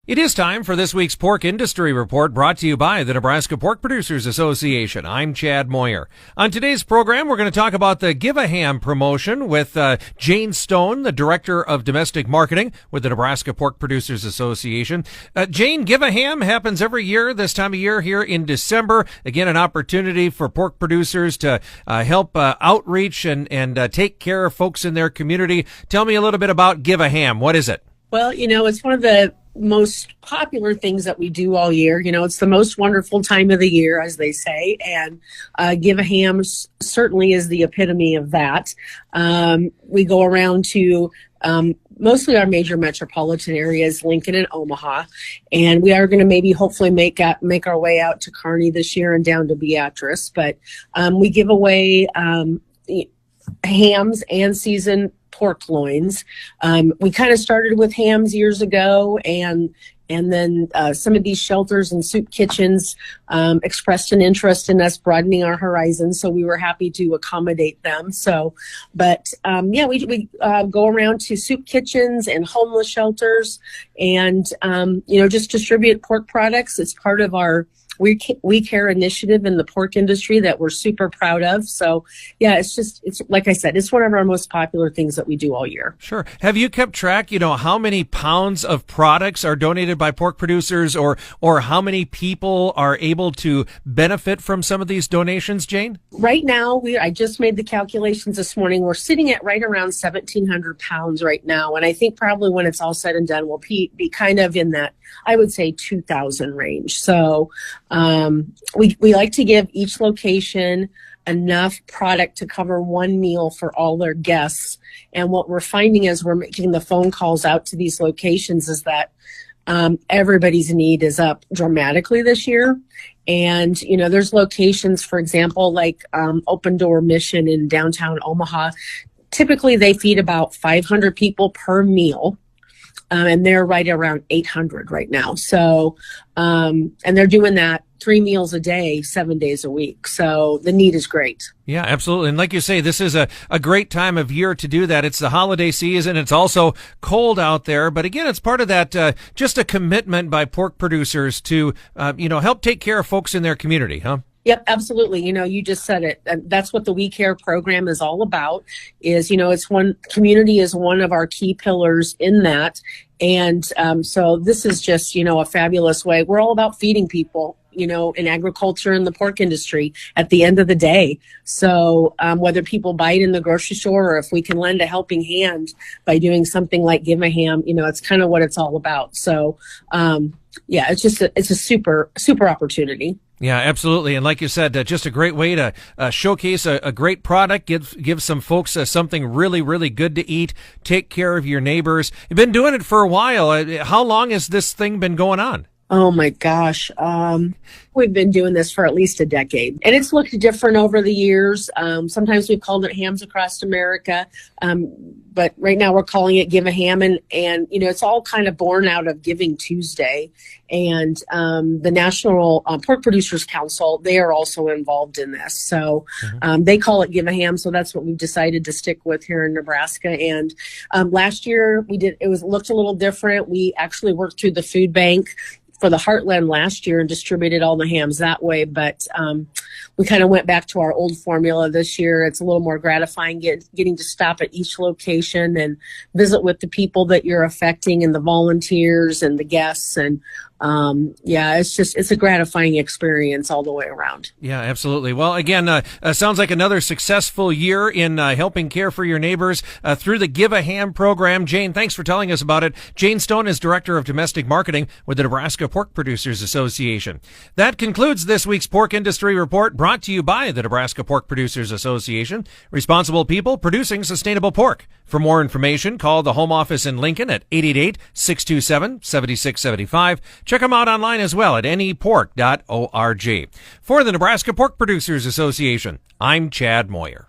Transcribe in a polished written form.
It is time for this week's Pork Industry Report, brought to you by the Nebraska Pork Producers Association. I'm Chad Moyer. On today's program, we're going to talk about the Give a Ham promotion with Jane Stone, the Director of Domestic Marketing with the Nebraska Pork Producers Association. Jane, Give a Ham happens every year, this time of year here in December. Again, an opportunity for pork producers to help outreach and take care of folks in their community. Tell me a little bit about Give a Ham. What is it? Well, it's one of the most popular things that we do all year. It's the most wonderful time of the year, as they say, and Give a Ham certainly is the epitome of that. We go around to mostly our major metropolitan areas, Lincoln and Omaha, and we are going to maybe hopefully make our way out to Kearney this year and down to Beatrice. But we give away hams and seasoned pork loins. We kind of started with hams years ago, and then some of these shelters and soup kitchens expressed an interest in us broadening our horizons, so we were happy to accommodate them. We go around to soup kitchens and homeless shelters, and just distribute pork products. It's part of our We Care initiative in the pork industry that we're super proud of. So yeah, it's like I said, it's one of our most popular things that we do all year. Sure. Have you kept track, how many pounds of products are donated by pork producers, or how many people are able to benefit from some of these donations, Jane? Right now, I just made the calculations this morning. We're sitting at right around 1,700 pounds right now. And I think probably when it's all said and done, we'll be kind of in that, I would say, 2,000 range. So we like to give each location enough product to cover one meal for all their guests. And what we're finding as we're making the phone calls out to these locations is that everybody's need is up dramatically this year. And, there's locations, for example, like Open Door Mission in downtown Omaha. Typically, they feed about 500 people per meal. And they're right around 800 right now. So, and they're doing that 3 meals a day, 7 days a week. So the need is great. Yeah, absolutely. And like you say, this is a great time of year to do that. It's the holiday season. It's also cold out there. But again, it's part of that, just a commitment by pork producers to, help take care of folks in their community, huh? Yep, absolutely. You just said it. That's what the We Care program is all about. Community is one of our key pillars in that. And so this is just, a fabulous way. We're all about feeding people, in agriculture and the pork industry at the end of the day. So whether people buy it in the grocery store or if we can lend a helping hand by doing something like Give a Ham, it's kind of what it's all about. So it's a super, super opportunity. Yeah, absolutely. And like you said, just a great way to showcase a great product, give some folks something really, really good to eat, take care of your neighbors. You've been doing it for a while. How long has this thing been going on? Oh my gosh. We've been doing this for at least a decade, and it's looked different over the years. Sometimes we've called it Hams Across America. But right now we're calling it Give a Ham, and it's all kind of born out of Giving Tuesday, and the National Pork Producers Council, they are also involved in this. So they call it Give a Ham, so that's what we've decided to stick with here in Nebraska. And last year looked a little different. We actually worked through the food bank for the Heartland last year and distributed all the hams that way. But we kind of went back to our old formula this year. It's a little more gratifying getting to stop at each location and visit with the people that you're affecting and the volunteers and the guests. And it's a gratifying experience all the way around. Yeah, absolutely. Well, again, sounds like another successful year in helping care for your neighbors through the Give a Ham program. Jane, thanks for telling us about it. Jane Stone is Director of Domestic Marketing with the Nebraska Pork Producers Association. That concludes this week's Pork Industry Report, brought to you by the Nebraska Pork Producers Association. Responsible people producing sustainable pork. For more information, call the home office in Lincoln at 888-627-7675. Check them out online as well at nepork.org. For the Nebraska Pork Producers Association, I'm Chad Moyer.